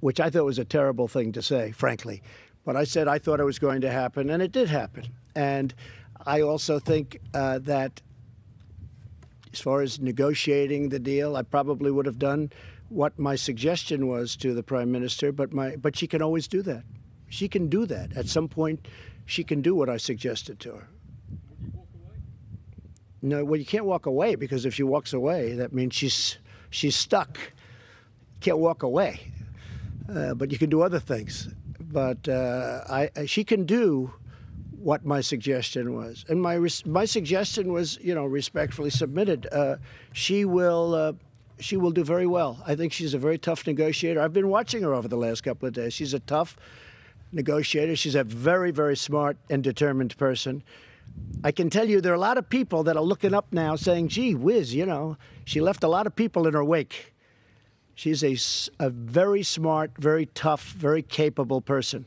which I thought was a terrible thing to say, frankly. But I said I thought it was going to happen, and it did happen. And I also think that as far as negotiating the deal, I probably would have done what my suggestion was to the Prime Minister, but she can always do that. She can do that. At some point, she can do what I suggested to her. Would you walk away? No, well, you can't walk away, because if she walks away, that means she's stuck. Can't walk away. But you can do other things. But she can do what my suggestion was. And my suggestion was, respectfully submitted. She will do very well. I think she's a very tough negotiator. I've been watching her over the last couple of days. She's a tough negotiator. She's a very, very smart and determined person. I can tell you there are a lot of people that are looking up now saying, gee whiz, she left a lot of people in her wake. She's a very smart, very tough, very capable person.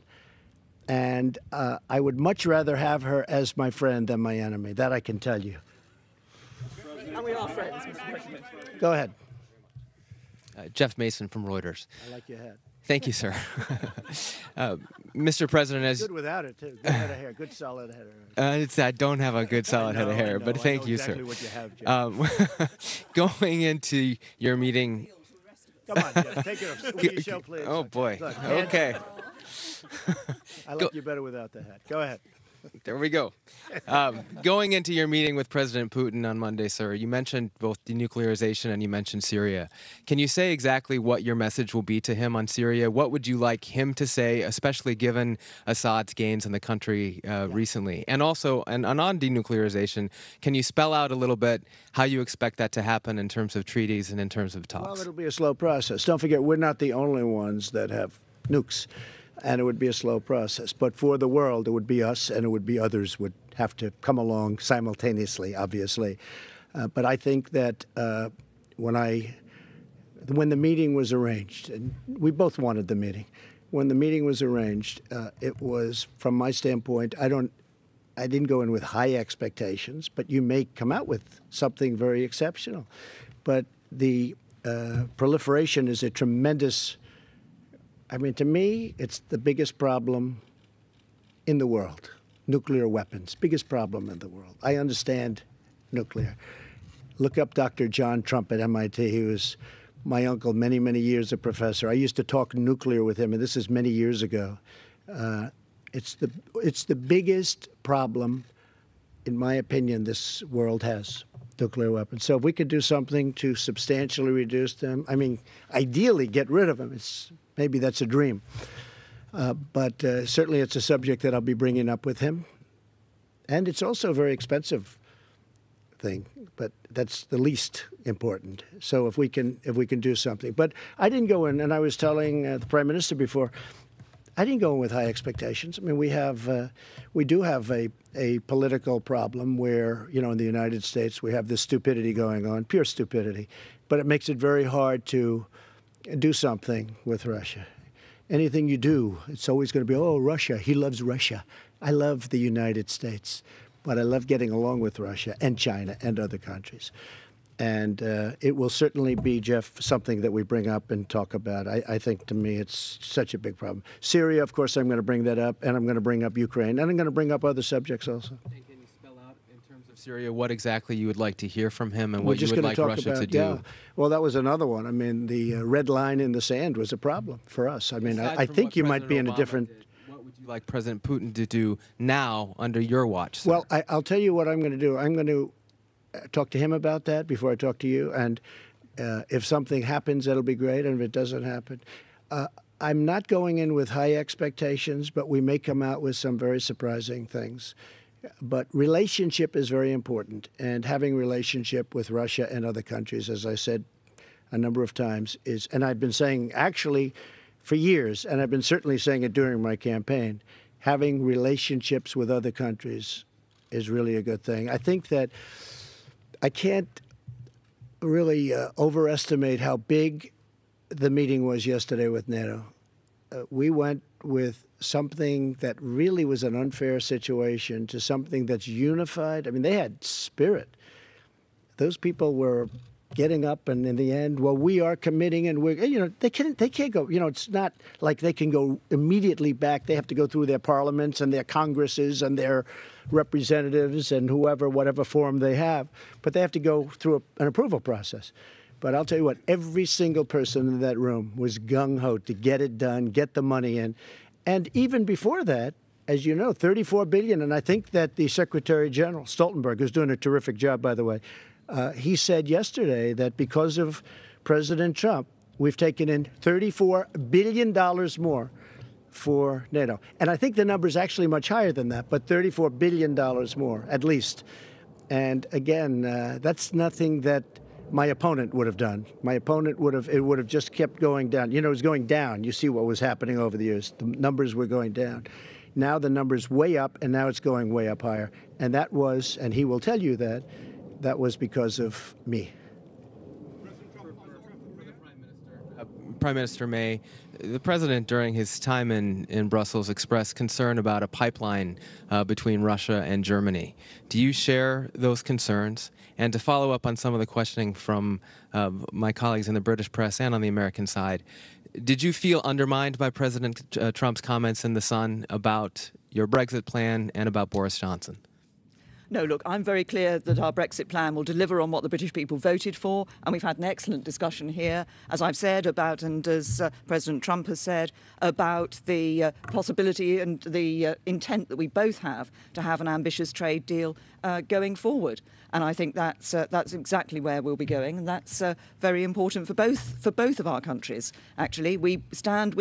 And I would much rather have her as my friend than my enemy. That I can tell you. And we are friends, Mr. President. Go ahead. Jeff Mason from Reuters. I like your hat. Thank you, sir. Mr. President, as good without it too. Good head of hair. Good solid head of hair. I don't have a good solid head of hair, but thank you, exactly sir. What you have, Jeff. Going into your meeting. Come on, Jeff. Take it off. Your show, please. Oh boy. Look, Okay. I like you better without the hat. Go ahead. There we go. Going into your meeting with President Putin on Monday, sir, you mentioned both denuclearization and you mentioned Syria. Can you say exactly what your message will be to him on Syria? What would you like him to say, especially given Assad's gains in the country recently? And also, and on denuclearization, can you spell out a little bit how you expect that to happen in terms of treaties and in terms of talks? Well, it'll be a slow process. Don't forget, we're not the only ones that have nukes. And it would be a slow process. But for the world, it would be us, and it would be others would have to come along simultaneously, obviously. But I think that when the meeting was arranged, and we both wanted the meeting, when the meeting was arranged, it was, from my standpoint, I didn't go in with high expectations, but you may come out with something very exceptional. But the proliferation is a tremendous. I mean, to me, it's the biggest problem in the world. Nuclear weapons, biggest problem in the world. I understand nuclear. Look up Dr. John Trump at MIT. He was my uncle, many, many years a professor. I used to talk nuclear with him, and this is many years ago. It's the biggest problem, in my opinion, this world has, nuclear weapons. So if we could do something to substantially reduce them, I mean, ideally get rid of them. Maybe that's a dream. But certainly it's a subject that I'll be bringing up with him. And it's also a very expensive thing, but that's the least important. So if we can do something. But I didn't go in, and I was telling the Prime Minister before, I didn't go in with high expectations. I mean, we do have a political problem where, you know, in the United States we have this stupidity going on, pure stupidity, but it makes it very hard to do something with Russia. Anything you do, it's always going to be, oh, Russia, he loves Russia. I love the United States, but I love getting along with Russia and China and other countries. And it will certainly be, Jeff, something that we bring up and talk about. I think, to me, it's such a big problem. Syria, of course, I'm going to bring that up, and I'm going to bring up Ukraine, and I'm going to bring up other subjects also. And can you spell out, in terms of Syria, what exactly you would like to hear from him and what you would like Russia to do? Yeah. Well, that was another one. I mean, the red line in the sand was a problem for us. I mean, I think you might be in a different... What would you like President Putin to do now under your watch, sir? Well, I'll tell you what I'm going to do. I'm going to talk to him about that before I talk to you. And if something happens, that'll be great. And if it doesn't happen, I'm not going in with high expectations, but we may come out with some very surprising things. But relationship is very important. And having relationship with Russia and other countries, as I said a number of times, is, and I've been saying actually for years, and I've been certainly saying it during my campaign, having relationships with other countries is really a good thing. I think that I can't really overestimate how big the meeting was yesterday with NATO. We went with something that really was an unfair situation to something that's unified. I mean, they had spirit. Those people were getting up, and in the end, well, we are committing, and we're, you know, they can't go, you know, it's not like they can go immediately back. They have to go through their parliaments and their congresses and their representatives and whoever, whatever form they have, but they have to go through an approval process. But I'll tell you what, every single person in that room was gung-ho to get it done, get the money in. And even before that, as you know, $34 billion, and I think that the Secretary General, Stoltenberg, who's doing a terrific job, by the way, he said yesterday that because of President Trump, we've taken in $34 billion more for NATO. And I think the number is actually much higher than that, but $34 billion more, at least. And again, that's nothing that my opponent would have done. My opponent would have just kept going down. You know, it was going down. You see what was happening over the years. The numbers were going down. Now the number's way up, and now it's going way up higher. And that was, and he will tell you that, that was because of me. Prime Minister May, the president during his time in Brussels expressed concern about a pipeline between Russia and Germany. Do you share those concerns? And to follow up on some of the questioning from my colleagues in the British press and on the American side, did you feel undermined by President Trump's comments in The Sun about your Brexit plan and about Boris Johnson? No, look, I'm very clear that our Brexit plan will deliver on what the British people voted for, and we've had an excellent discussion here, as I've said, about, and as President Trump has said, about the possibility and the intent that we both have to have an ambitious trade deal going forward. And I think that's exactly where we'll be going, and that's very important for both of our countries. Actually, we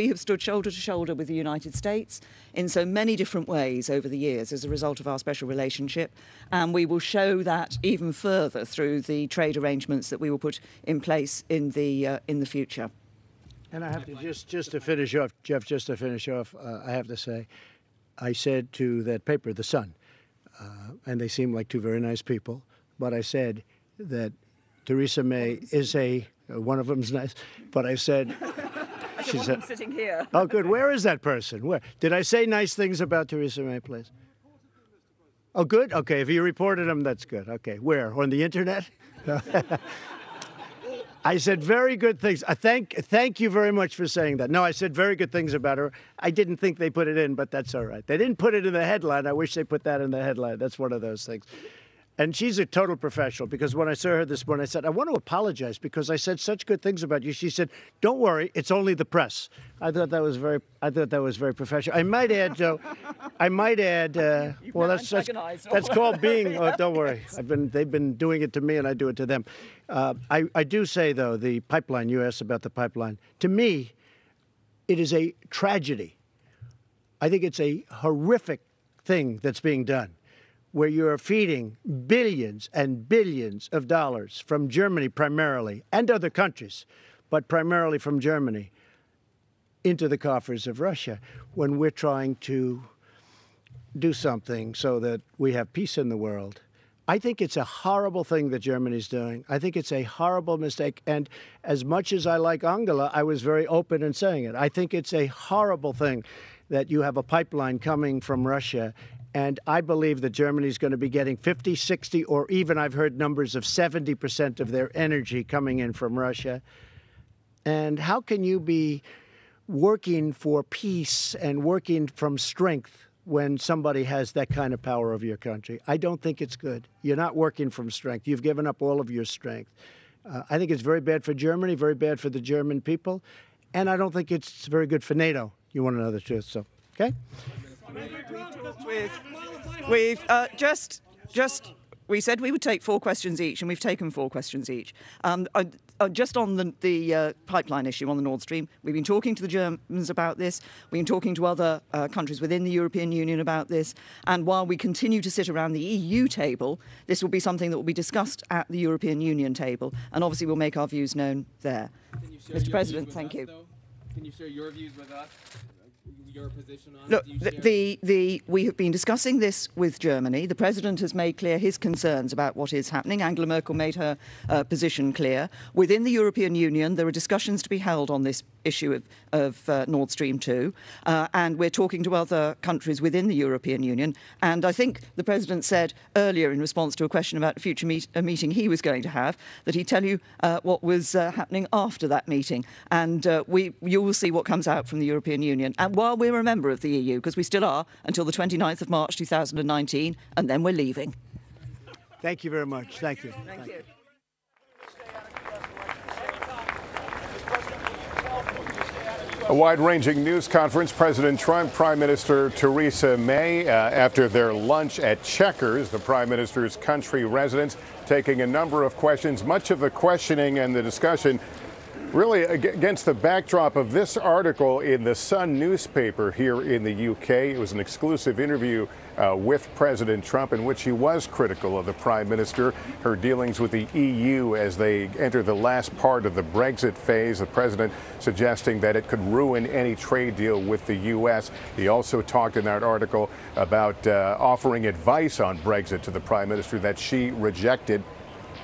have stood shoulder to shoulder with the United States in so many different ways over the years as a result of our special relationship, and we will show that even further through the trade arrangements that we will put in place in the future. And I have to just to finish off, Jeff. Just to finish off, I have to say, I said to that paper, The Sun, and they seem like two very nice people. But I said that Theresa May is one of them's nice, but I said, she said, sitting here. Oh, good. Where is that person? Where? Did I say nice things about Theresa May, please? Oh, good. Okay. If you reported them, that's good. Okay. Where? On the internet? I said very good things. Thank you very much for saying that. No, I said very good things about her. I didn't think they put it in, but that's all right. They didn't put it in the headline. I wish they put that in the headline. That's one of those things. And she's a total professional, because when I saw her this morning, I said, I want to apologize because I said such good things about you. She said, don't worry, it's only the press. I thought that was very professional. I might add, well, that's called being, oh, don't worry. They've been doing it to me and I do it to them. I do say, though, the pipeline, you asked about the pipeline. To me, it is a tragedy. I think it's a horrific thing that's being done, where you're feeding billions and billions of dollars from Germany primarily, and other countries, but primarily from Germany, into the coffers of Russia when we're trying to do something so that we have peace in the world. I think it's a horrible thing that Germany's doing. I think it's a horrible mistake. And as much as I like Angela, I was very open in saying it. I think it's a horrible thing that you have a pipeline coming from Russia. And I believe that Germany's going to be getting 50, 60, or even I've heard numbers of 70% of their energy coming in from Russia. And how can you be working for peace and working from strength when somebody has that kind of power over your country? I don't think it's good. You're not working from strength. You've given up all of your strength. I think it's very bad for Germany, very bad for the German people, and I don't think it's very good for NATO. You want to know the truth, so, okay? We said we would take 4 questions each, and we've taken 4 questions each. Just on the pipeline issue on the Nord Stream, we've been talking to the Germans about this. We've been talking to other countries within the European Union about this. And while we continue to sit around the EU table, this will be something that will be discussed at the European Union table. And obviously, we'll make our views known there. Mr. President, thank you. Can you share your views with us? Your position on Look, it? we have been discussing this with Germany. The President has made clear his concerns about what is happening. Angela Merkel made her position clear. Within the European Union, there are discussions to be held on this issue of Nord Stream 2, and we're talking to other countries within the European Union. And I think the President said earlier in response to a question about a future meeting he was going to have, that he'd tell you what was happening after that meeting. And you will see what comes out from the European Union. And while we're a member of the EU, because we still are until the 29th of March 2019, and then we're leaving. Thank you very much. Thank you. Thank you. A wide-ranging news conference. President Trump, Prime Minister Theresa May, after their lunch at Chequers, the Prime Minister's country residence, taking a number of questions. Much of the questioning and the discussion really against the backdrop of this article in the Sun newspaper here in the UK. It was an exclusive interview with President Trump in which he was critical of the Prime Minister, her dealings with the EU as they enter the last part of the Brexit phase. The President suggesting that it could ruin any trade deal with the U.S. He also talked in that article about offering advice on Brexit to the Prime Minister that she rejected.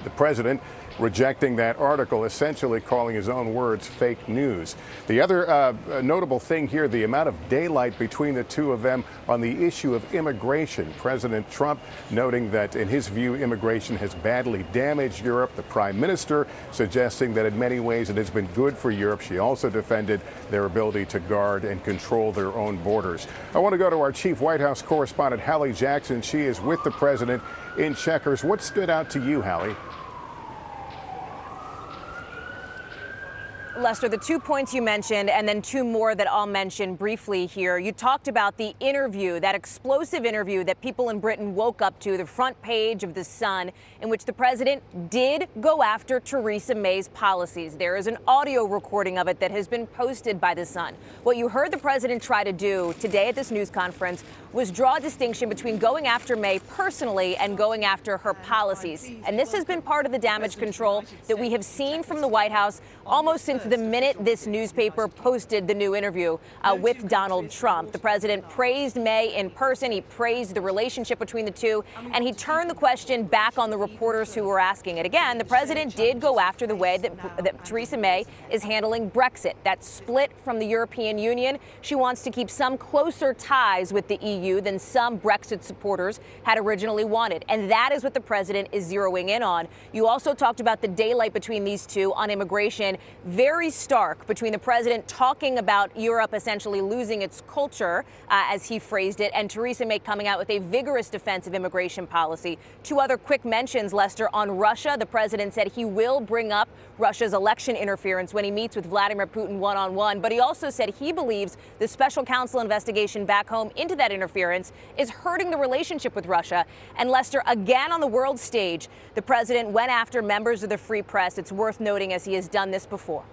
The President rejecting that article, essentially calling his own words fake news. The other notable thing here, the amount of daylight between the two of them on the issue of immigration. President Trump noting that, in his view, immigration has badly damaged Europe. The Prime Minister suggesting that in many ways it has been good for Europe. She also defended their ability to guard and control their own borders. I want to go to our chief White House correspondent, Hallie Jackson. She is with the President in Chequers. What stood out to you, Hallie? Lester, the 2 points you mentioned and then 2 more that I'll mention briefly here. You talked about the interview, that explosive interview that people in Britain woke up to, the front page of The Sun, in which the president did go after Theresa May's policies. There is an audio recording of it that has been posted by The Sun. What you heard the president try to do today at this news conference was draw a distinction between going after May personally and going after her policies. And this has been part of the damage control that we have seen from the White House almost since the minute this newspaper posted the new interview with Donald Trump. The president praised May in person. He praised the relationship between the two, and he turned the question back on the reporters who were asking it. Again, the president did go after the way that Theresa May is handling Brexit, that split from the European Union. She wants to keep some closer ties with the EU than some Brexit supporters had originally wanted, and that is what the president is zeroing in on. You also talked about the daylight between these two on immigration. Very stark between the president talking about Europe essentially losing its culture, as he phrased it, and Theresa May coming out with a vigorous defense of immigration policy. 2 other quick mentions, Lester, on Russia. The president said he will bring up Russia's election interference when he meets with Vladimir Putin one-on-one, but he also said he believes the special counsel investigation back home into that interference is hurting the relationship with Russia. And Lester, again on the world stage, the president went after members of the free press. It's worth noting, as he has done this before.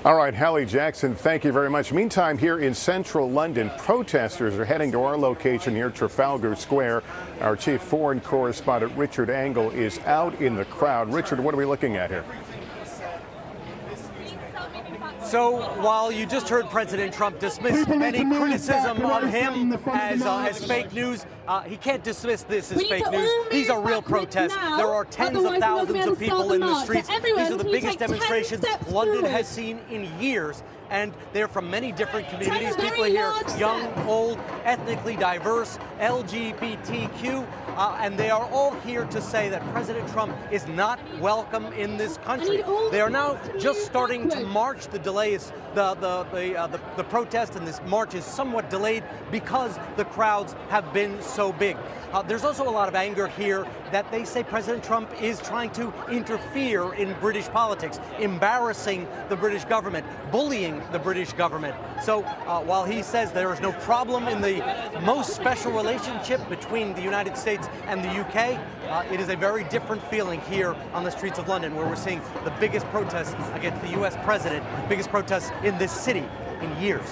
All right, Hallie Jackson, thank you very much. Meantime, here in central London, protesters are heading to our location here, Trafalgar Square. Our chief foreign correspondent, Richard Engel, is out in the crowd. Richard, what are we looking at here? So while you just heard President Trump dismiss any criticism of him as fake news, he can't dismiss this as fake news. These are real protests. There are tens of thousands of people in the streets. These are the biggest demonstrations London has seen in years. And they're from many different communities. People here, young, old, ethnically diverse, LGBTQ, and they are all here to say that President Trump is not welcome in this country. They are now just starting to march. The delay is the protest, and this march is somewhat delayed because the crowds have been so big. There's also a lot of anger here that they say President Trump is trying to interfere in British politics, embarrassing the British government, bullying the British government. So while he says there is no problem in the most special relationship between the United States and the UK, it is a very different feeling here on the streets of London, where we're seeing the biggest protests against the US president, biggest protests in this city in years.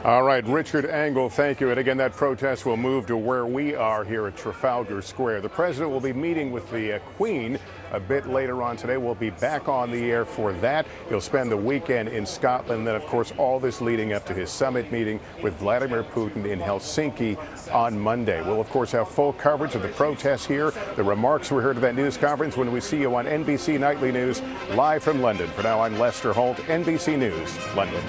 All right, Richard Engel, thank you. And again, that protest will move to where we are here at Trafalgar Square. The president will be meeting with the Queen a bit later on today. We'll be back on the air for that. He'll spend the weekend in Scotland. And then, of course, all this leading up to his summit meeting with Vladimir Putin in Helsinki on Monday. We'll, of course, have full coverage of the protests here, the remarks we heard at that news conference when we see you on NBC Nightly News live from London. For now, I'm Lester Holt, NBC News, London.